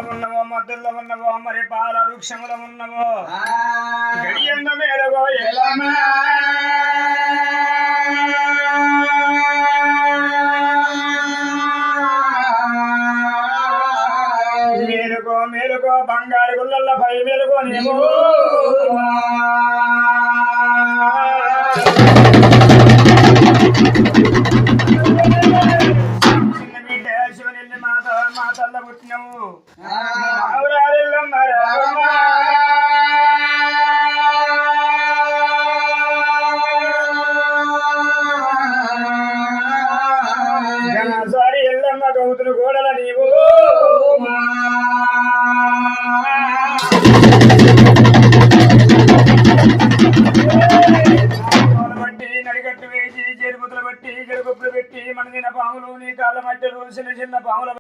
ఉన్నవో మద్దుల్లో ఉన్నవో మరి పాల వృక్షముల ఉన్నవో గడియంద మేలగో ఎలమా మేలుకో మేలుకో బంగారు గుళ్ళల్లో పై మేలుకో నీవు చిన్న బిడ్డ శివనెల్లి మాతల్ల పుట్టినవు సారి ఎల్లమ్మ గౌతులు గోడల నీవు బట్టి నడిగట్టు వేసి చెరుపుతులు బట్టి చెరుకుప్పులు పెట్టి మన చిన్న పాములు నీ కాళ్ళ మధ్యలో చిన్న చిన్న పాముల